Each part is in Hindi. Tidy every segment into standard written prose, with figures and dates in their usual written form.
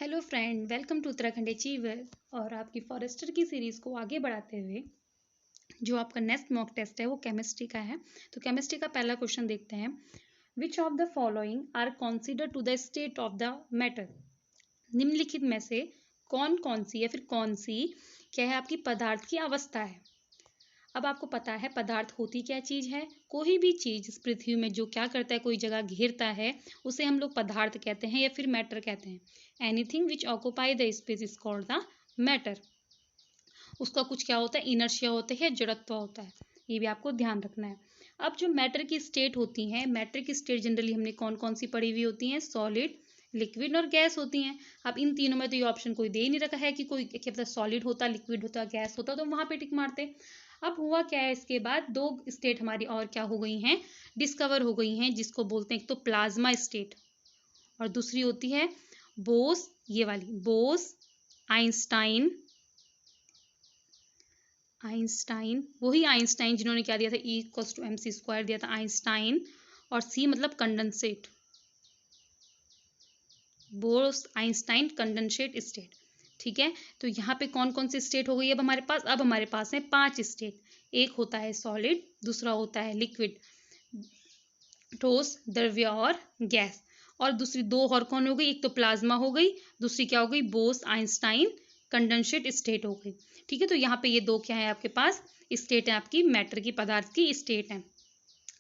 Hello friend, welcome to Uttarakhand achiever. और आपकी फॉरेस्टर की सीरीज़ को आगे बढ़ाते हुए जो आपका नेक्स्ट मॉक टेस्ट है वो केमिस्ट्री का है। तो केमिस्ट्री का पहला क्वेश्चन देखते हैं। Which of the following are consider to the state of the matter. निम्नलिखित में से कौन कौन सी या फिर कौन सी क्या है आपकी पदार्थ की अवस्था है। अब आपको पता है पदार्थ होती क्या चीज़ है। कोई भी चीज़ इस पृथ्वी में जो क्या करता है, कोई जगह घेरता है, उसे हम लोग पदार्थ कहते हैं या फिर मैटर कहते हैं। Anything which occupy the space is called the matter. उसका कुछ क्या होता है, इनर्शिया होता है, जड़त्व होता है। ये भी आपको ध्यान रखना है। अब जो मैटर की स्टेट होती हैं, मैटर की स्टेट जनरली हमने कौन कौन सी पढ़ी हुई होती हैं, सॉलिड, लिक्विड और गैस होती हैं। अब इन तीनों में तो ये ऑप्शन कोई दे ही नहीं रखा है कि कोई क्या पता सॉलिड होता, लिक्विड होता, गैस होता, तो वहां पे टिक मारते। अब हुआ क्या है, इसके बाद दो स्टेट हमारी और क्या हो गई हैं, डिस्कवर हो गई हैं, जिसको बोलते हैं एक तो प्लाज्मा स्टेट और दूसरी होती है बोस, ये वाली बोस आइंस्टाइन। आइंस्टाइन, वही आइंस्टाइन जिन्होंने क्या दिया था, E = mc² दिया था, आइंस्टाइन। और सी मतलब condensate, Bose Einstein condensate state. ठीक है, तो यहाँ पे कौन कौन सी स्टेट हो गई अब हमारे पास। अब हमारे पास है 5 स्टेट। एक होता है सॉलिड, दूसरा होता है लिक्विड, ठोस, द्रव्य और गैस। और दूसरी दो और कौन हो गई, एक तो प्लाज्मा हो गई, दूसरी क्या हो गई, बोस आइंस्टाइन कंडेंसेट स्टेट हो गई। ठीक है, तो यहाँ पे ये दो क्या है आपके पास स्टेट है, आपकी मैटर की पदार्थ की स्टेट है।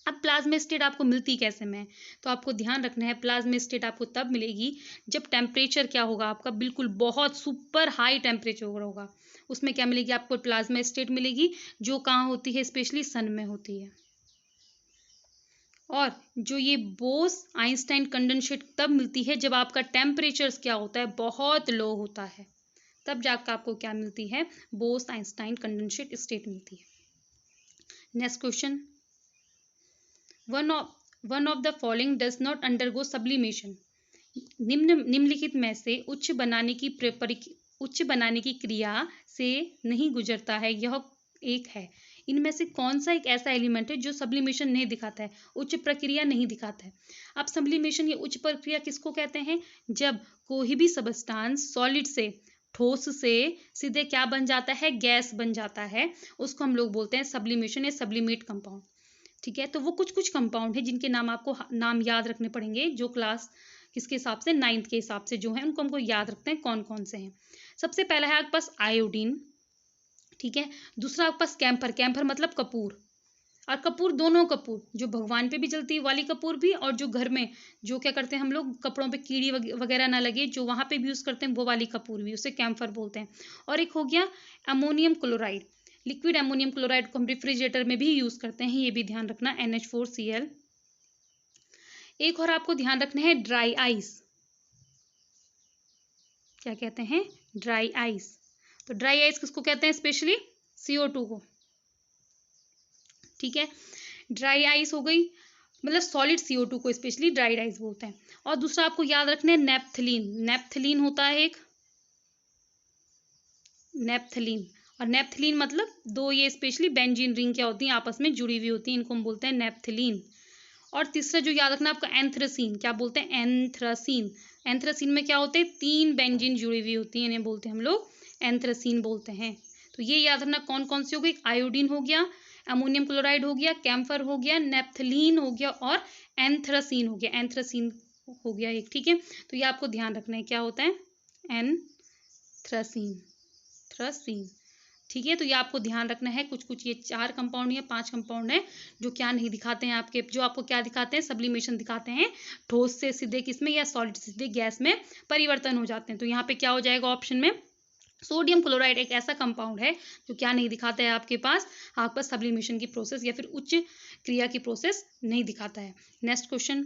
अब प्लाज्मा स्टेट आपको मिलती कैसे में, तो आपको ध्यान रखना है प्लाज्मा स्टेट आपको तब मिलेगी जब टेम्परेचर क्या होगा आपका, बिल्कुल बहुत सुपर हाई टेम्परेचर होगा। उसमें क्या मिलेगी आपको, प्लाज्मा स्टेट मिलेगी, जो कहाँ होती है, स्पेशली सन में होती है। और जो ये बोस आइंस्टाइन कंडेंसेट तब मिलती है जब आपका टेम्परेचर क्या होता है, बहुत लो होता है, तब जाकर आपको क्या मिलती है, बोस आइंस्टाइन कंडेंसेट स्टेट मिलती है। Next question, one of the following does not undergo sublimation. निम्नलिखित में से उच्च बनाने की क्रिया से नहीं गुजरता है, यह एक है। इनमें से कौन सा एक ऐसा एलिमेंट है जो सब्लिमेशन नहीं दिखाता है, उच्च प्रक्रिया नहीं दिखाता है। अब सब्लिमेशन या उच्च प्रक्रिया किसको कहते हैं, जब कोई भी सबस्टांस सॉलिड से, ठोस से सीधे क्या बन जाता है, गैस बन जाता है, उसको हम लोग बोलते हैं सब्लिमेशन या सब्लिमेट कंपाउंड। ठीक है, तो वो कुछ कुछ कंपाउंड है जिनके नाम आपको नाम याद रखने पड़ेंगे, जो क्लास किसके हिसाब से, 9th के हिसाब से जो है उनको हमको याद रखते हैं कौन कौन से हैं। सबसे पहला है आपके पास आयोडीन। ठीक है, दूसरा आपके पास कैम्फर, कैम्फर मतलब कपूर, और कपूर दोनों कपूर, जो भगवान पे भी जलती है वाली कपूर भी, और जो घर में जो क्या करते हैं हम लोग कपड़ों पे कीड़ी वगैरह ना लगे, जो वहां पे भी यूज करते हैं वो वाली कपूर भी, उसे कैम्फर बोलते हैं। और एक हो गया ammonium chloride, liquid ammonium chloride को हम रेफ्रिजरेटर में भी यूज करते हैं, ये भी ध्यान रखना, NH4Cl। एक और आपको ध्यान रखना है ड्राई आइस, क्या कहते हैं, ड्राई आइस। तो ड्राई आइस किसको कहते हैं, स्पेशली CO2 को। ठीक है, ड्राई आइस हो गई, मतलब सॉलिड CO2 को स्पेशली ड्राई आइस बोलते हैं। और दूसरा आपको याद रखना है नेपथलीन, नेपथलीन होता है एक, नेपथलीन। और नेपथलीन मतलब दो ये स्पेशली बेंजीन रिंग क्या होती हैं, आपस में जुड़ी हुई होती हैं, इनको हम बोलते हैं नेपथलीन। और तीसरा जो याद रखना आपका एंथ्रासीन, क्या बोलते हैं, एंथ्रासीन। एंथ्रासीन में क्या होते हैं, 3 बेंजीन जुड़ी हुई होती हैं, इन्हें बोलते हैं हम लोग एंथ्रासीन बोलते हैं। तो ये याद रखना कौन कौन सी हो गई, आयोडीन हो गया, अमोनियम क्लोराइड हो गया, कैम्फर हो गया, नेपथलीन हो गया और एंथ्रासीन हो गया, एंथ्रासीन हो गया एक। ठीक है, तो ये आपको ध्यान रखना है क्या होता है, एंथ्रासीन, थ्रासीन। ठीक है, तो ये आपको ध्यान रखना है। कुछ कुछ ये 4 कंपाउंड या 5 कंपाउंड है जो क्या नहीं दिखाते हैं आपके, जो आपको क्या दिखाते हैं, सब्लिमेशन दिखाते हैं, ठोस से सीधे किसमें या सॉलिड से सीधे गैस में परिवर्तन हो जाते हैं। तो यहाँ पे क्या हो जाएगा ऑप्शन में, सोडियम क्लोराइड एक ऐसा कंपाउंड है जो क्या नहीं दिखाता है आपके पास सब्लिमेशन की प्रोसेस या फिर उच्च क्रिया की प्रोसेस नहीं दिखाता है। Next question,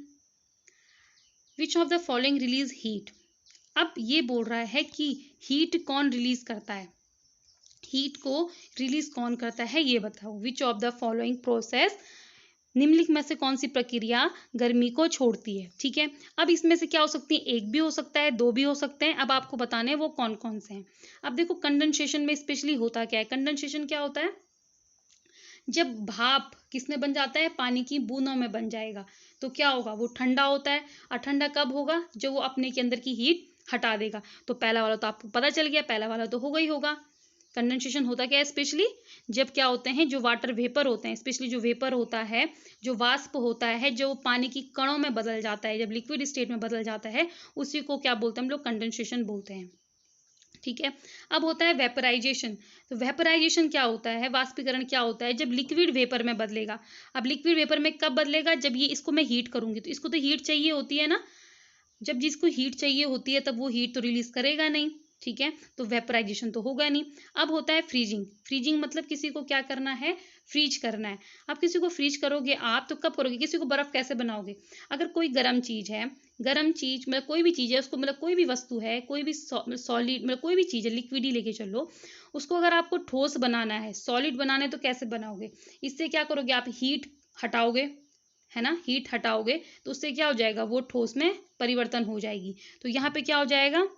which of the following release heat. अब ये बोल रहा है कि हीट कौन रिलीज करता है, हीट को रिलीज कौन करता है ये बताओ। विच ऑफ द फॉलोइंग प्रोसेस, निम्नलिखित में से कौन सी प्रक्रिया गर्मी को छोड़ती है। ठीक है, अब इसमें से क्या हो सकती है, एक भी हो सकता है, दो भी हो सकते हैं। अब आपको बताने हैं वो कौन कौन से हैं। अब देखो कंडेंसेशन में स्पेशली होता क्या है, कंडेंसेशन क्या होता है, जब भाप किसमें बन जाता है, पानी की बूंदों में बन जाएगा, तो क्या होगा, वो ठंडा होता है। और ठंडा कब होगा, जब वो अपने के अंदर की हीट हटा देगा। तो पहला वाला तो आपको पता चल गया, पहला वाला तो होगा ही होगा। कंडेंसेशन होता क्या है स्पेशली, जब क्या होते हैं जो वाटर वेपर होते हैं, स्पेशली जो वेपर होता है, जो वाष्प होता है, जो पानी की कणों में बदल जाता है, जब लिक्विड स्टेट में बदल जाता है, उसी को क्या बोलते हैं हम लोग, कंडेंसेशन बोलते हैं। ठीक है। अब होता है वेपराइजेशन। तो वेपराइजेशन क्या होता है, वाष्पीकरण क्या होता है, जब लिक्विड वेपर में बदलेगा। अब लिक्विड वेपर में कब बदलेगा, जब ये इसको मैं हीट करूंगी, तो इसको तो हीट चाहिए होती है ना, जब जिसको हीट चाहिए होती है तब वो हीट तो रिलीज करेगा नहीं। ठीक है, तो वेपराइजेशन तो होगा नहीं। अब होता है फ्रीजिंग। फ्रीजिंग मतलब किसी को क्या करना है, फ्रीज करना है। अब किसी को फ्रीज करोगे आप तो कब करोगे, किसी को बर्फ कैसे बनाओगे, अगर कोई गर्म चीज है, गर्म चीज मतलब कोई भी चीज है उसको, मतलब कोई भी वस्तु है, कोई भी सॉलिड मतलब कोई भी चीज है, लिक्विड ही लेके चलो, उसको अगर आपको ठोस बनाना है, सॉलिड बनाना है, तो कैसे बनाओगे, इससे क्या करोगे आप, हीट हटाओगे, है ना, हीट हटाओगे, तो उससे क्या हो जाएगा, वो ठोस में परिवर्तन हो जाएगी। तो यहाँ पे क्या हो जाएगा,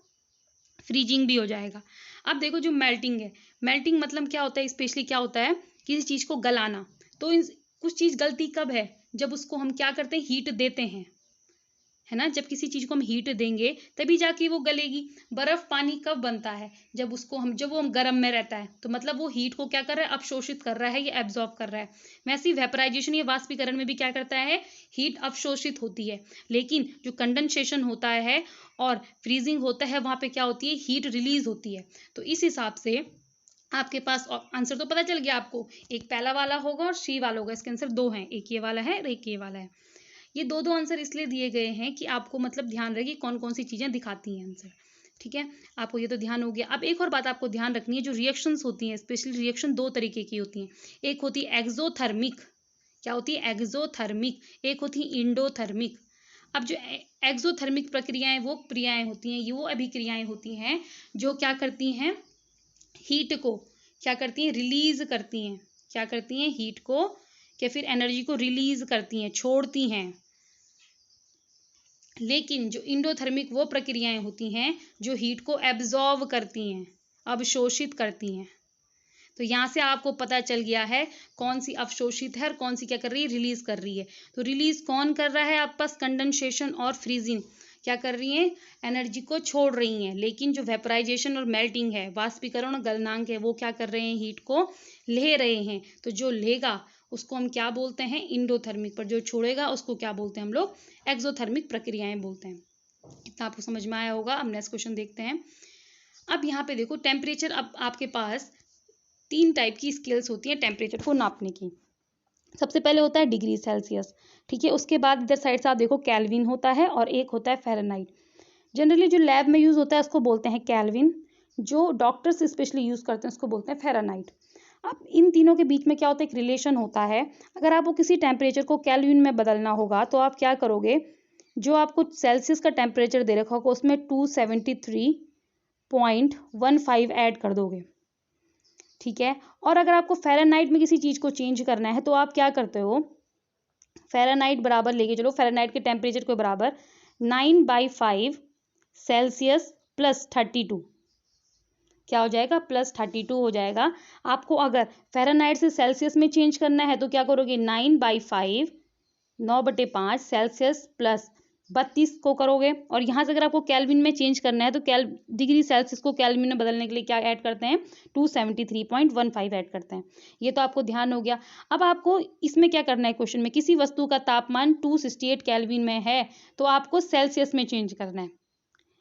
फ्रीजिंग भी हो जाएगा। अब देखो जो मेल्टिंग है, मेल्टिंग मतलब क्या होता है, स्पेशली क्या होता है, किसी चीज को गलाना। तो कुछ चीज गलती कब है, जब उसको हम क्या करते हैं, हीट देते हैं, है ना, जब किसी चीज को हम हीट देंगे तभी जाके वो गलेगी। बर्फ पानी कब बनता है, जब उसको हम, जब वो गर्म में रहता है, तो मतलब वो हीट को क्या कर रहा है, अवशोषित कर रहा है, ये एब्जॉर्ब कर रहा है। वैसे ही वेपराइजेशन या वाष्पीकरण में भी क्या करता है, हीट अवशोषित होती है। लेकिन जो कंडेंसेशन होता है और फ्रीजिंग होता है, वहां पे क्या होती है, हीट रिलीज होती है। तो इस हिसाब से आपके पास आंसर तो पता चल गया आपको, एक पहला वाला होगा और सी वाला होगा। इसके आंसर दो हैं, एक ये वाला है और एक ये वाला है। ये दो आंसर इसलिए दिए गए हैं कि आपको मतलब ध्यान रहे कि कौन कौन सी चीजें दिखाती हैं आंसर। ठीक है, आपको ये तो ध्यान हो गया। अब एक और बात आपको ध्यान रखनी है, जो रिएक्शंस होती हैं, स्पेशली रिएक्शन दो तरीके की होती हैं। एक होती है एक्सोथर्मिक, क्या होती है, एक्सोथर्मिक, एक होती है इंडोथर्मिक। अब जो एक्सोथर्मिक प्रक्रियाएं, वो क्रियाएं होती हैं, ये वो अभिक्रियाएं होती हैं जो क्या करती हैं, हीट को क्या करती हैं, रिलीज करती हैं। क्या करती हैं, हीट को या फिर एनर्जी को रिलीज करती हैं, छोड़ती हैं। लेकिन जो इंडोथर्मिक वो प्रक्रियाएं होती हैं जो हीट को एब्जॉर्व करती हैं, अवशोषित करती हैं। तो यहाँ से आपको पता चल गया है कौन सी अवशोषित है और कौन सी क्या कर रही है, रिलीज कर रही है। तो रिलीज कौन कर रहा है, आपके पास कंडेंसेशन और फ्रीजिंग क्या कर रही हैं, एनर्जी को छोड़ रही हैं। लेकिन जो वेपराइजेशन और मेल्टिंग है, वाष्पीकरण और गलनांक है, वो क्या कर रहे हैं, हीट को ले रहे हैं। तो जो लेगा उसको हम क्या बोलते हैं, इंडोथर्मिक, पर जो छोड़ेगा उसको क्या बोलते हैं हम लोग, एक्सोथर्मिक प्रक्रियाएं बोलते हैं। इतना आपको समझ में आया होगा। अब नेक्स्ट क्वेश्चन देखते हैं। अब यहाँ पे देखो टेम्परेचर, अब आपके पास तीन टाइप की स्केल्स होती हैं टेम्परेचर को नापने की। सबसे पहले होता है डिग्री सेल्सियस, ठीक है, उसके बाद इधर साइड से आप देखो केल्विन होता है और एक होता है फ़ारेनहाइट। जनरली जो लैब में यूज़ होता है उसको बोलते हैं केल्विन, जो डॉक्टर्स स्पेशली यूज़ करते हैं उसको बोलते हैं फ़ारेनहाइट। अब इन तीनों के बीच में क्या होता है, एक रिलेशन होता है। अगर आपको किसी टेम्परेचर को केल्विन में बदलना होगा तो आप क्या करोगे, जो आपको सेल्सियस का टेम्परेचर दे रखा होगा उसमें 273.15 ऐड कर दोगे। ठीक है, और अगर आपको फ़ारेनहाइट में किसी चीज़ को चेंज करना है तो आप क्या करते हो, फ़ारेनहाइट बराबर लेके चलो, फ़ारेनहाइट के टेम्परेचर के बराबर 9/5 सेल्सियस प्लस 32, क्या हो जाएगा, प्लस 32 हो जाएगा। आपको अगर फ़ारेनहाइट से सेल्सियस में चेंज करना है तो क्या करोगे, 9/5 9/5 सेल्सियस प्लस 32 को करोगे। और यहाँ से अगर आपको केल्विन में चेंज करना है तो डिग्री सेल्सियस को केल्विन में बदलने के लिए क्या ऐड करते हैं, 273.15 ऐड करते हैं। ये तो आपको ध्यान हो गया। अब आपको इसमें क्या करना है, क्वेश्चन में किसी वस्तु का तापमान 268 केल्विन में है तो आपको सेल्सियस में चेंज करना है।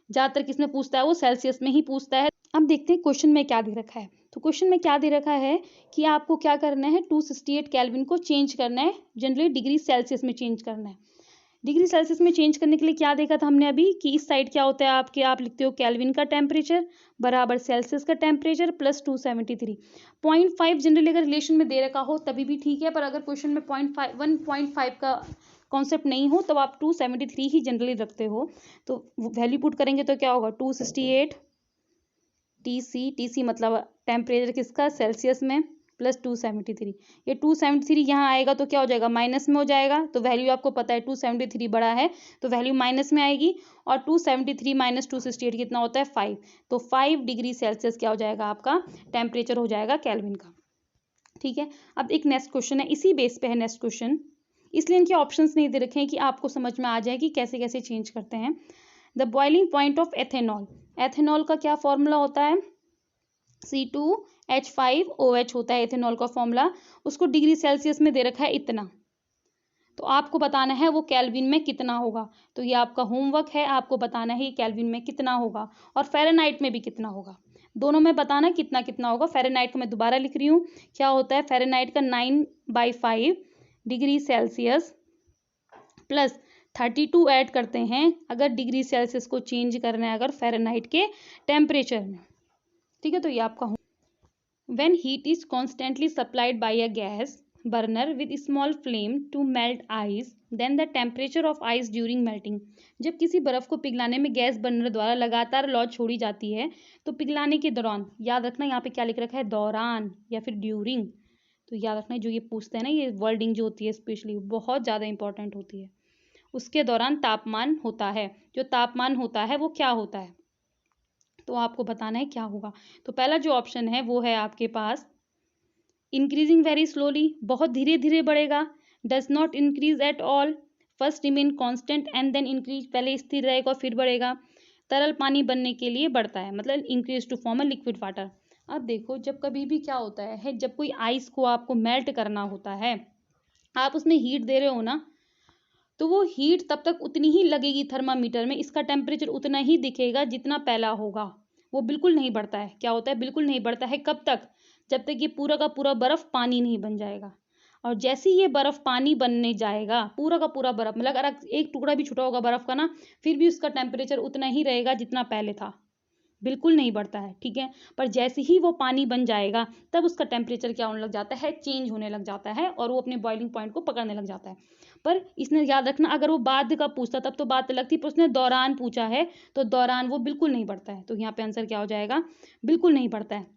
ज़्यादातर किसमें पूछता है, वो सेल्सियस में ही पूछता है। अब देखते हैं क्वेश्चन में क्या दे रखा है। तो क्वेश्चन में क्या दे रखा है कि आपको क्या करना है, 268 केल्विन को चेंज करना है, जनरली डिग्री सेल्सियस में चेंज करना है। डिग्री सेल्सियस में चेंज करने के लिए क्या देखा था हमने अभी, कि इस साइड क्या होता है आपके, आप लिखते हो केल्विन का टेम्परेचर बराबर सेल्सियस का टेम्परेचर प्लस 273.5। जनरली अगर रिलेशन में दे रखा हो तभी भी ठीक है, पर अगर क्वेश्चन में 1.5 का कॉन्सेप्ट नहीं हो तब आप 273 ही जनरली रखते हो। तो वैल्यू पुट करेंगे तो क्या होगा, 268 टी सी मतलब टेम्परेचर किसका, सेल्सियस में, प्लस 273। ये 273 यहाँ आएगा तो क्या हो जाएगा, माइनस में हो जाएगा। तो वैल्यू आपको पता है 273 बड़ा है तो वैल्यू माइनस में आएगी। और 273 माइनस 268 कितना होता है, 5। तो 5 डिग्री सेल्सियस क्या हो जाएगा, आपका टेम्परेचर हो जाएगा केल्विन का। ठीक है, अब एक नेक्स्ट क्वेश्चन है, इसी बेस पे है नेक्स्ट क्वेश्चन, इसलिए इनके ऑप्शंस नहीं दे रखे हैं कि आपको समझ में आ जाए कि कैसे कैसे चेंज करते हैं। The boiling point of ethanol, ethanol का क्या फॉर्मूला होता है, C2H5OH होता है एथेनॉल का फॉर्मूला, उसको डिग्री सेल्सियस में दे रखा है इतना, तो आपको बताना है वो केल्विन में कितना होगा। तो ये आपका होमवर्क है, आपको बताना है ये केल्विन में कितना होगा और फ़ारेनहाइट में भी कितना होगा, दोनों में बताना कितना कितना होगा। फ़ारेनहाइट को मैं दोबारा लिख रही हूँ, क्या होता है फ़ारेनहाइट का 9/5 डिग्री सेल्सियस प्लस 32 ऐड करते हैं अगर डिग्री सेल्सियस को चेंज करना है अगर फ़ारेनहाइट के टेम्परेचर में, ठीक है। तो ये आपका when heat is constantly supplied by a gas burner with small flame to melt ice then the temperature of ice during melting, जब किसी बर्फ को पिघलाने में गैस बर्नर द्वारा लगातार लौ छोड़ी जाती है तो पिघलाने के दौरान, याद रखना यहाँ पे क्या लिख रखा है, दौरान या फिर ड्यूरिंग, तो याद रखना जो ये पूछते हैं ना, ये वर्डिंग जो होती है स्पेशली बहुत ज़्यादा इंपॉर्टेंट होती है। उसके दौरान तापमान होता है, जो तापमान होता है वो क्या होता है, तो आपको बताना है क्या होगा। तो पहला जो ऑप्शन है वो है आपके पास इंक्रीजिंग वेरी स्लोली, बहुत धीरे धीरे बढ़ेगा, does not increase at all, first remain constant and then increase, पहले स्थिर रहेगा और फिर बढ़ेगा, तरल पानी बनने के लिए बढ़ता है, मतलब increase to form a liquid water. अब देखो जब कभी भी क्या होता है, जब कोई आइस को आपको मेल्ट करना होता है, आप उसमें हीट दे रहे हो ना, तो वो हीट तब तक उतनी ही लगेगी थर्मामीटर में, इसका टेम्परेचर उतना ही दिखेगा जितना पहला होगा, वो बिल्कुल नहीं बढ़ता है। क्या होता है, बिल्कुल नहीं बढ़ता है, कब तक, जब तक ये पूरा का पूरा बर्फ पानी नहीं बन जाएगा। और जैसे ही ये बर्फ पानी बनने जाएगा, पूरा का पूरा बर्फ, मतलब अगर एक टुकड़ा भी छूटा होगा बर्फ का ना, फिर भी उसका टेम्परेचर उतना ही रहेगा जितना पहले था, बिल्कुल नहीं बढ़ता है, ठीक है। पर जैसे ही वो पानी बन जाएगा तब उसका टेम्परेचर क्या होने लग जाता है, चेंज होने लग जाता है और वो अपने बॉइलिंग पॉइंट को पकड़ने लग जाता है। पर इसने याद रखना, अगर वो बाद का पूछता तब तो बात अलग थी, पर उसने दौरान पूछा है तो दौरान वो बिल्कुल नहीं बढ़ता है, तो यहाँ पे आंसर क्या हो जाएगा, बिल्कुल नहीं बढ़ता है।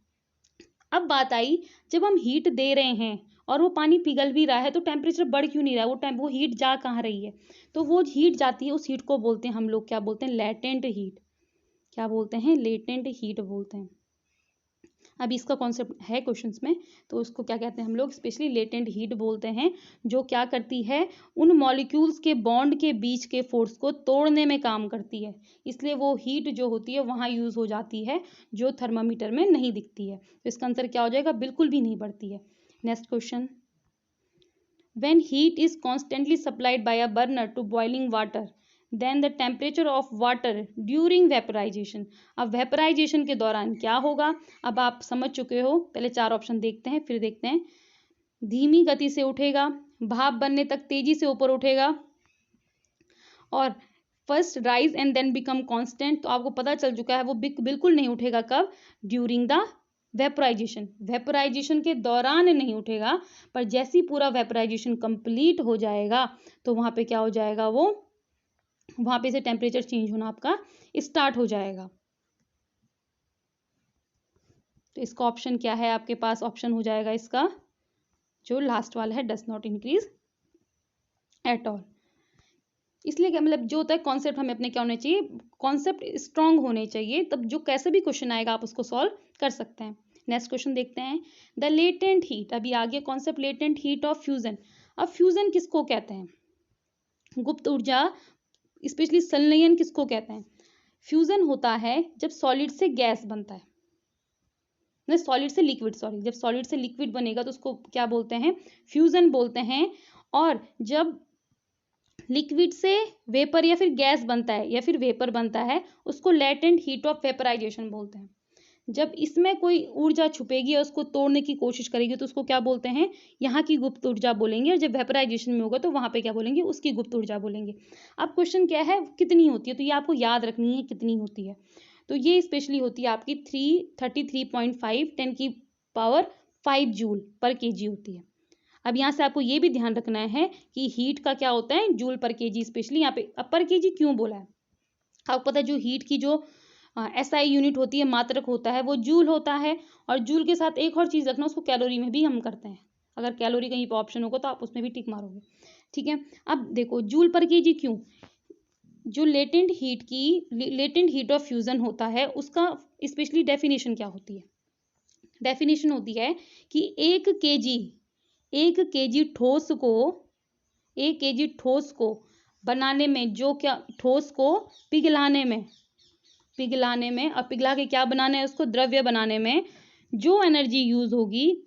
अब बात आई, जब हम हीट दे रहे हैं और वो पानी पिघल भी रहा है तो टेम्परेचर बढ़ क्यों नहीं रहा है, वो हीट जा कहाँ रही है, तो वो हीट जाती है, उस हीट को बोलते हैं हम लोग, क्या बोलते हैं, लेटेंट हीट, क्या बोलते हैं, लेटेंट हीट बोलते हैं। अभी इसका कॉन्सेप्ट है क्वेश्चंस में, तो उसको क्या कहते हैं हम लोग, स्पेशली लेटेंट हीट बोलते हैं, जो क्या करती है, उन मॉलिक्यूल्स के बॉन्ड के बीच के फोर्स को तोड़ने में काम करती है, इसलिए वो हीट जो होती है वहाँ यूज हो जाती है, जो थर्मामीटर में नहीं दिखती है। तो इसका आंसर क्या हो जाएगा, बिल्कुल भी नहीं बढ़ती है। Next question, when heat is constantly supplied by a burner to boiling water then the temperature of water during vaporization, अब वेपराइजेशन के दौरान क्या होगा, अब आप समझ चुके हो, पहले चार ऑप्शन देखते हैं फिर देखते हैं। धीमी गति से उठेगा, भाप बनने तक तेजी से ऊपर उठेगा, और first rise and then become constant, तो आपको पता चल चुका है वो बिल्कुल नहीं उठेगा, कब, ड्यूरिंग द वेपराइजेशन, वेपराइजेशन के दौरान नहीं उठेगा, पर जैसे ही पूरा वेपराइजेशन कंप्लीट हो जाएगा तो वहां पे क्या हो जाएगा, वो वहां पे से टेम्परेचर चेंज होना आपका स्टार्ट हो जाएगा। तो इसका ऑप्शन क्या है आपके पास, ऑप्शन हो जाएगा इसका जो लास्ट वाला है, does not increase at all. इसलिए क्या मतलब, जो होता है कॉन्सेप्ट हमें अपने क्या होने चाहिए, कॉन्सेप्ट स्ट्रांग होने चाहिए, तब जो कैसे भी क्वेश्चन आएगा आप उसको सॉल्व कर सकते हैं। नेक्स्ट क्वेश्चन देखते हैं, द लेटेंट हीट, अभी आगे concept latent heat of fusion. अब फ्यूजन किसको कहते हैं, गुप्त ऊर्जा, स्पेशली संलयन किसको कहते हैं, फ्यूजन होता है जब सॉलिड से गैस बनता है, नहीं सॉलिड से लिक्विड, सॉरी, जब सॉलिड से लिक्विड बनेगा तो उसको क्या बोलते हैं, फ्यूजन बोलते हैं। और जब लिक्विड से वेपर या फिर गैस बनता है या फिर वेपर बनता है, उसको लेटेंट हीट ऑफ वेपराइजेशन बोलते हैं। जब इसमें कोई ऊर्जा छुपेगी और उसको तोड़ने की कोशिश करेगी तो उसको क्या बोलते हैं, यहाँ की गुप्त ऊर्जा बोलेंगे, और जब वेपराइजेशन में होगा तो वहां पे क्या बोलेंगे, उसकी गुप्त ऊर्जा बोलेंगे। अब क्वेश्चन क्या है, कितनी होती है, तो ये आपको याद रखनी है कितनी होती है। तो ये स्पेशली होती है आपकी 333.5 10⁵ जूल पर केजी होती है। अब यहाँ से आपको ये भी ध्यान रखना है कि हीट का क्या होता है, जूल पर केजी, स्पेशली यहाँ पे पर केजी क्यों बोला है, आपको पता है जो हीट की जो SI यूनिट होती है, मात्रक होता है, वो जूल होता है। और जूल के साथ एक और चीज रखना, उसको कैलोरी में भी हम करते हैं, अगर कैलोरी कहीं पर ऑप्शन होगा तो आप उसमें भी टिक मारोगे, ठीक है। अब देखो जूल पर केजी क्यों, जो लेटेंट हीट ऑफ फ्यूजन होता है उसका स्पेशली डेफिनेशन क्या होती है, डेफिनेशन होती है कि एक केजी ठोस को बनाने में, जो क्या ठोस को पिघलाने में और पिघला के क्या बनाना है, उसको द्रव्य बनाने में जो एनर्जी यूज होगी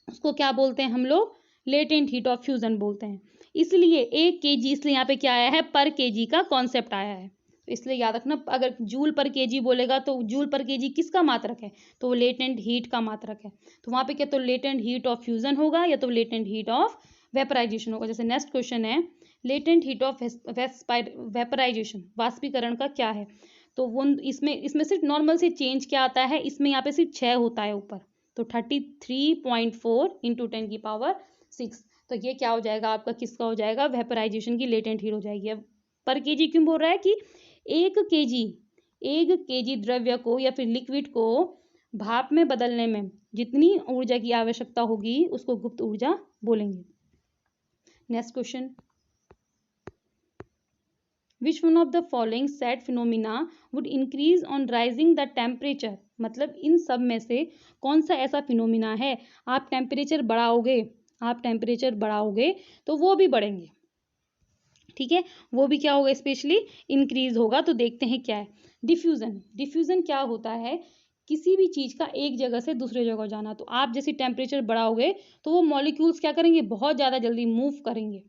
उसको क्या बोलते हैं हम लोग, लेटेंट हीट ऑफ फ्यूजन बोलते हैं। इसलिए 1 kg, इसलिए यहाँ पे क्या आया है, पर केजी का कॉन्सेप्ट आया है। तो इसलिए याद रखना, अगर जूल पर केजी बोलेगा तो जूल पर केजी किसका मात्रक है, तो वो लेटेंट हीट का मात्रक है। तो वहां पे क्या तो लेटेंट हीट ऑफ फ्यूजन होगा या तो लेटेंट हीट ऑफ वेपराइजेशन होगा। जैसे नेक्स्ट क्वेश्चन है, लेटेंट हीट ऑफ वेपराइजेशन, वाष्पीकरण का क्या है। तो वो इसमें सिर्फ नॉर्मल से चेंज क्या आता है, इसमें यहाँ पे सिर्फ 6 होता है ऊपर, तो 33.4 इंटू 10⁶। तो ये क्या हो जाएगा आपका, किसका हो जाएगा, वेपराइजेशन की लेटेंट हीट हो जाएगी। अब पर केजी क्यों बोल रहा है कि 1 केजी द्रव्य को या फिर लिक्विड को भाप में बदलने में जितनी ऊर्जा की आवश्यकता होगी उसको गुप्त ऊर्जा बोलेंगे। Next question, Which one of the following said phenomena would increase on rising the temperature? मतलब इन सब में से कौन सा ऐसा फिनोमिना है, आप टेम्परेचर बढ़ाओगे तो वो भी बढ़ेंगे, ठीक है, वो भी क्या होगा, स्पेशली इंक्रीज होगा। तो देखते हैं क्या है। डिफ्यूजन क्या होता है, किसी भी चीज का एक जगह से दूसरे जगह जाना। तो आप जैसे टेम्परेचर बढ़ाओगे तो वो मॉलिक्यूल्स क्या करेंगे, बहुत ज्यादा जल्दी मूव करेंगे।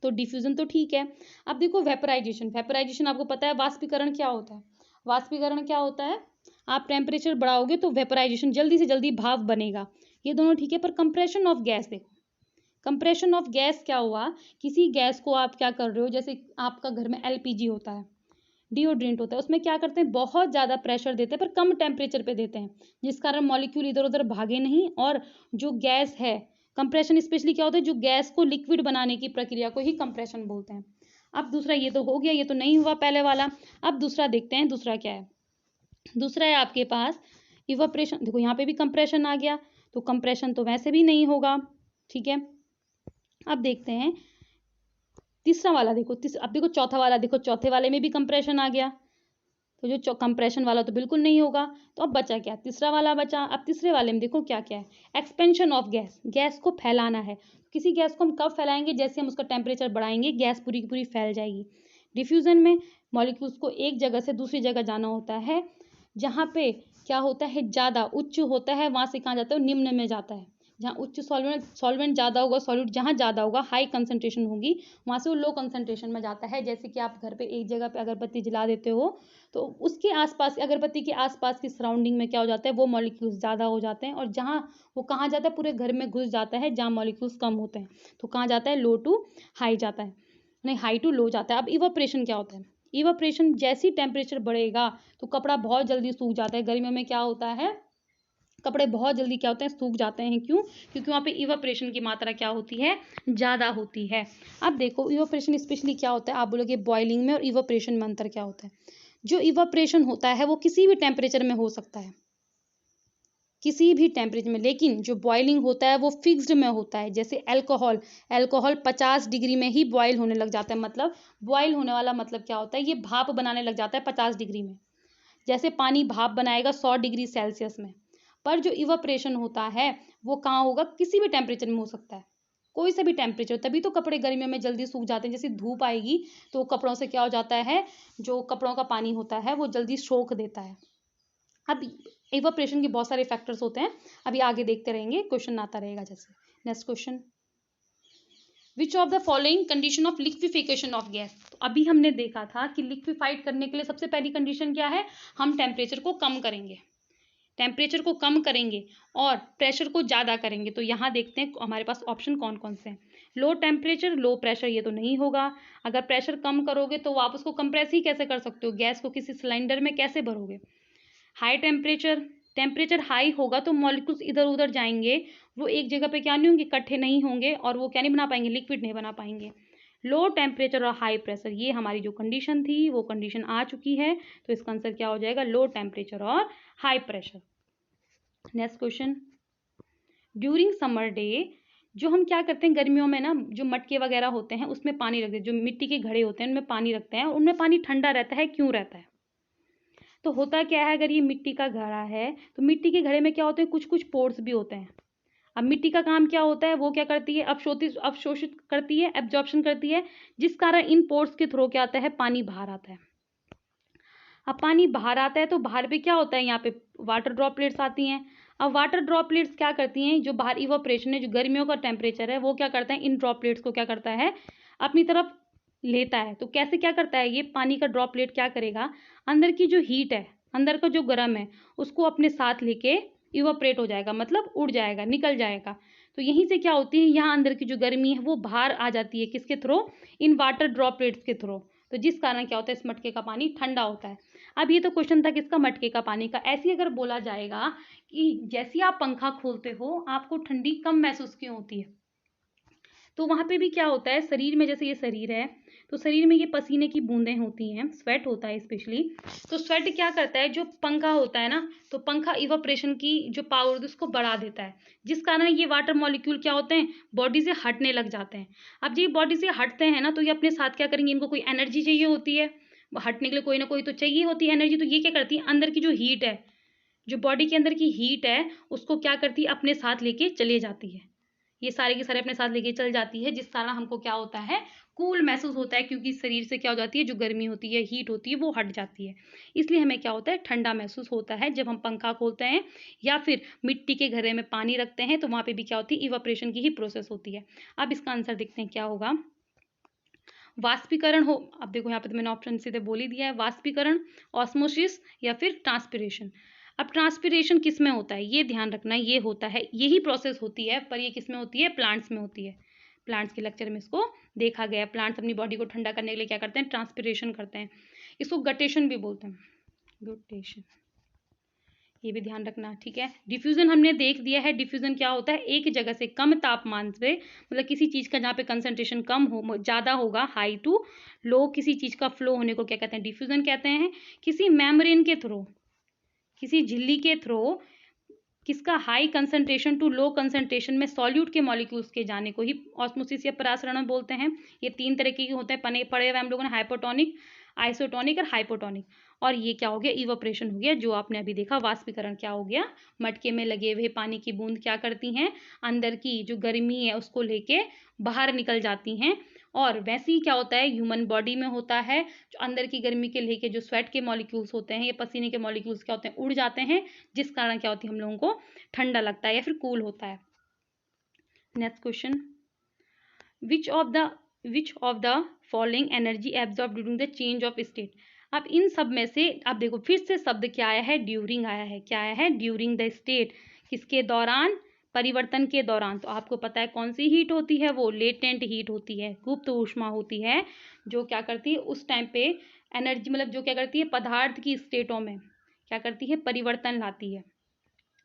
तो डिफ्यूजन तो ठीक है। अब देखो वेपराइजेशन आपको पता है, वाष्पीकरण क्या होता है, आप टेम्परेचर बढ़ाओगे तो वेपराइजेशन, जल्दी से जल्दी भाप बनेगा, ये दोनों ठीक है। पर कंप्रेशन ऑफ गैस, देखो कंप्रेशन ऑफ गैस क्या हुआ, किसी गैस को आप क्या कर रहे हो, जैसे आपका घर में एलपीजी होता है, डिओड्रेंट होता है, उसमें क्या करते हैं, बहुत ज़्यादा प्रेशर देते हैं पर कम टेम्परेचर पे देते हैं, जिस कारण मॉलिक्यूल इधर उधर भागे नहीं, और जो गैस है, कंप्रेशन स्पेशली क्या होता है, जो गैस को लिक्विड बनाने की प्रक्रिया को ही कंप्रेशन बोलते हैं। अब दूसरा, ये तो हो गया, ये तो नहीं हुआ पहले वाला। अब दूसरा देखते हैं, दूसरा क्या है, दूसरा है आपके पास इवापोरेशन। देखो यहाँ पे भी कंप्रेशन आ गया, तो कंप्रेशन तो वैसे भी नहीं होगा, ठीक है। अब देखते हैं तीसरा वाला, देखो अब देखो चौथा वाला, देखो चौथे वाले में भी कंप्रेशन आ गया, तो जो कंप्रेशन वाला तो बिल्कुल नहीं होगा। तो अब बचा क्या, तीसरा वाला बचा। अब तीसरे वाले में देखो क्या क्या है, एक्सपेंशन ऑफ गैस को फैलाना है। किसी गैस को हम कब फैलाएंगे, जैसे हम उसका टेम्परेचर बढ़ाएंगे गैस पूरी की पूरी फैल जाएगी। डिफ्यूजन में मॉलिक्यूल्स को एक जगह से दूसरी जगह जाना होता है, जहाँ पे क्या होता है, ज़्यादा उच्च होता है, वहाँ से कहाँ जाता है, निम्न में जाता है। जहाँ उच्च सॉल्वेंट ज़्यादा होगा, सॉल्यूट जहाँ ज़्यादा होगा, हाई कंसंट्रेशन होगी, वहाँ से वो लो कंसंट्रेशन में जाता है। जैसे कि आप घर पे एक जगह पे अगरबत्ती जला देते हो, तो उसके आसपास, अगरबत्ती के आसपास की सराउंडिंग में क्या हो जाता है, वो मॉलिक्यूल्स ज़्यादा हो जाते हैं, और जहाँ वो कहाँ जाता है, पूरे घर में घुस जाता है, जहाँ मॉलिक्यूल्स कम होते हैं, तो कहाँ जाता है, लो टू हाई जाता है, नहीं हाई टू लो जाता है। अब इवापोरेशन क्या होता है, इवापोरेशन जैसे ही टेम्परेचर बढ़ेगा तो कपड़ा बहुत जल्दी सूख जाता है। गर्मियों में क्या होता है, कपड़े बहुत जल्दी क्या होते हैं, सूख जाते हैं। क्यों, क्योंकि वहाँ पे इवापोरेशन की मात्रा क्या होती है, ज़्यादा होती है। अब देखो इवापोरेशन स्पेशली क्या होता है, आप बोलोगे बॉइलिंग में और इवापोरेशन में अंतर क्या होता है। जो इवापोरेशन होता है वो किसी भी टेम्परेचर में हो सकता है, किसी भी टेम्परेचर में, लेकिन जो बॉइलिंग होता है वो फिक्स्ड में होता है। जैसे अल्कोहल 50 डिग्री में ही बॉयल होने लग जाता है। मतलब बॉयल होने वाला मतलब क्या होता है, ये भाप बनाने लग जाता है 50 डिग्री में, जैसे पानी भाप बनाएगा 100 डिग्री सेल्सियस में। पर जो इवापोरेशन होता है वो कहाँ होगा, किसी भी टेम्परेचर में हो सकता है, कोई सा भी टेम्परेचर। तभी तो कपड़े गर्मियों में जल्दी सूख जाते हैं, जैसे धूप आएगी तो कपड़ों से क्या हो जाता है, जो कपड़ों का पानी होता है वो जल्दी सोख देता है। अब इवापोरेशन के बहुत सारे फैक्टर्स होते हैं, अभी आगे देखते रहेंगे, क्वेश्चन आता रहेगा। जैसे next question, which of the following condition of liquefaction of gas. तो अभी हमने देखा था कि लिक्विफाइड करने के लिए सबसे पहली कंडीशन क्या है, हम टेम्परेचर को कम करेंगे, और प्रेशर को ज़्यादा करेंगे। तो यहाँ देखते हैं हमारे पास ऑप्शन कौन कौन से हैं। लो टेम्परेचर लो प्रेशर, ये तो नहीं होगा। अगर प्रेशर कम करोगे तो आप उसको कंप्रेस ही कैसे कर सकते हो, गैस को किसी सिलेंडर में कैसे भरोगे। हाई टेम्परेचर हाई होगा तो मॉलिक्यूल्स इधर उधर जाएंगे, वो एक जगह पे क्या नहीं होंगे, इकट्ठे नहीं होंगे, और वो क्या नहीं बना पाएंगे, लिक्विड नहीं बना पाएंगे। लो टेम्परेचर और हाई प्रेशर, ये हमारी जो कंडीशन थी वो कंडीशन आ चुकी है, तो इसका आंसर क्या हो जाएगा, लो टेम्परेचर और high pressure. Next question, during summer day, जो हम क्या करते हैं गर्मियों में ना, जो मटके वगैरह होते हैं उसमें पानी रखते हैं, जो मिट्टी के घड़े होते हैं उनमें पानी रखते हैं, उनमें पानी ठंडा रहता है, क्यों रहता है। तो होता क्या है, अगर ये मिट्टी का घड़ा है तो मिट्टी के घड़े में क्या होते हैं, कुछ कुछ पोर्स भी होते हैं। अब मिट्टी का काम क्या होता है, वो क्या करती है, अवशोषित करती है, एब्जॉर्प्शन करती है, जिस कारण इन पोर्स के थ्रू क्या आता है, पानी बाहर आता है। अब पानी बाहर आता है तो बाहर पे क्या होता है, यहाँ पे वाटर ड्रॉपलेट्स आती हैं। अब वाटर ड्रॉपलेट्स क्या करती हैं, जो बाहर इवापोरेशन है, जो गर्मियों का टेम्परेचर है, वो क्या करता है, इन ड्रॉपलेट्स को क्या करता है, अपनी तरफ लेता है। तो कैसे क्या करता है, ये पानी का ड्रॉपलेट क्या करेगा, अंदर की जो हीट है, अंदर का जो गर्म है, उसको अपने साथ लेके इवापोरेट हो जाएगा, मतलब उड़ जाएगा, निकल जाएगा। तो यहीं से क्या होती है, यहाँ अंदर की जो गर्मी है वो बाहर आ जाती है, किसके थ्रू, इन वाटर ड्रॉपलेट्स के थ्रू। तो जिस कारण क्या होता है, इस मटके का पानी ठंडा होता है। अब ये तो क्वेश्चन था किसका, मटके का पानी का। ऐसे अगर बोला जाएगा कि जैसे आप पंखा खोलते हो आपको ठंडी कम महसूस क्यों होती है, तो वहां पे भी क्या होता है, शरीर में, जैसे ये शरीर है तो शरीर में ये पसीने की बूंदें होती हैं, स्वेट होता है स्पेशली। तो स्वेट क्या करता है, जो पंखा होता है ना, तो पंखा इवापोरेशन की जो पावर होती है उसको बढ़ा देता है, जिस कारण ये वाटर मॉलिक्यूल क्या होते हैं, बॉडी से हटने लग जाते हैं। अब ये बॉडी से हटते हैं ना, तो ये अपने साथ क्या करेंगे, इनको कोई एनर्जी चाहिए होती है, हटने के लिए कोई ना कोई तो चाहिए होती है एनर्जी। तो ये क्या करती है, अंदर की जो हीट है, जो बॉडी के अंदर की हीट है, उसको क्या करती है, अपने साथ लेके चले जाती है। ये सारे के सारे अपने साथ लेके चल जाती है, जिस कारण हमको क्या होता है, कूल महसूस होता है, क्योंकि शरीर से क्या हो जाती है, जो गर्मी होती है, हीट होती है, वो हट जाती है। इसलिए हमें क्या होता है, ठंडा महसूस होता है जब हम पंखा खोलते हैं या फिर मिट्टी के घड़े में पानी रखते हैं, तो वहां पे भी क्या होती है, इवापोरेशन की ही प्रोसेस होती है। अब इसका आंसर देखते हैं क्या होगा। वाष्पीकरण हो, अब देखो यहाँ पे तो मैंने ऑप्शन सीधे बोल ही दिया है, वाष्पीकरण, ऑस्मोसिस या फिर ट्रांसपिरेशन। अब ट्रांसपिरेशन किस में होता है, ये ध्यान रखना, ये होता है, यही प्रोसेस होती है, पर ये किस में होती है, प्लांट्स में होती है। प्लांट्स के लेक्चर में इसको देखा गया है। प्लांट्स अपनी बॉडी को ठंडा करने के लिए क्या करते हैं, ट्रांसपिरेशन करते हैं। इसको गटेशन भी बोलते हैं, गटेशन, ये भी ध्यान रखना, ठीक है। डिफ्यूजन हमने देख दिया है, डिफ्यूजन क्या होता है, एक जगह से कम तापमान से, मतलब किसी चीज का जहाँ पे कंसंट्रेशन कम हो, ज्यादा होगा, हाई टू लो, किसी चीज का फ्लो होने को क्या कहते हैं, डिफ्यूजन कहते हैं। किसी मेम्ब्रेन के थ्रू, किसी झिल्ली के थ्रू, किसका, high concentration to low concentration में सॉल्यूट के मॉलिक्यूल्स के जाने को ही ऑस्मोसिस या परासरण बोलते हैं। ये तीन तरीके के होते हैं, पढ़े हुए हम लोगों ने, हाइपोटोनिक, आइसोटोनिक और हाइपोटोनिक। और ये क्या हो गया, इवापोरेशन हो गया, जो आपने अभी देखा। वाष्पीकरण क्या हो गया, मटके में लगे हुए पानी की बूंद क्या करती हैं, अंदर की जो गर्मी है उसको लेके बाहर निकल जाती हैं। और वैसे ही क्या होता है, ह्यूमन बॉडी में होता है, जो अंदर की गर्मी के लेके जो स्वेट के मॉलिक्यूल्स होते हैं, ये पसीने के मॉलिक्यूल्स क्या होते हैं, उड़ जाते हैं, जिस कारण क्या होती है, हम लोगों को ठंडा लगता है या फिर कूल होता है। Next question, which of the following energy absorb during the change of state. अब इन सब में से अब देखो फिर से शब्द क्या आया है, ड्यूरिंग आया है। क्या आया है, ड्यूरिंग द स्टेट, किसके दौरान, परिवर्तन के दौरान। तो आपको पता है कौन सी हीट होती है, वो लेटेंट हीट होती है, गुप्त ऊष्मा होती है, जो क्या करती है उस टाइम पे एनर्जी, मतलब जो क्या करती है, पदार्थ की स्टेटों में क्या करती है, परिवर्तन लाती है,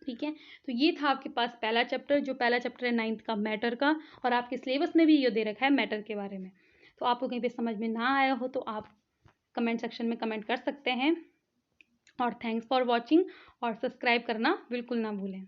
ठीक है। तो ये था आपके पास पहला चैप्टर, जो पहला चैप्टर है 9th का, मैटर का। और आपके सिलेबस में भी ये दे रखा है मैटर के बारे में। तो आपको कहीं पे समझ में ना आया हो तो आप कमेंट सेक्शन में कमेंट कर सकते हैं। और थैंक्स फॉर वॉचिंग, और सब्सक्राइब करना बिल्कुल ना भूलें।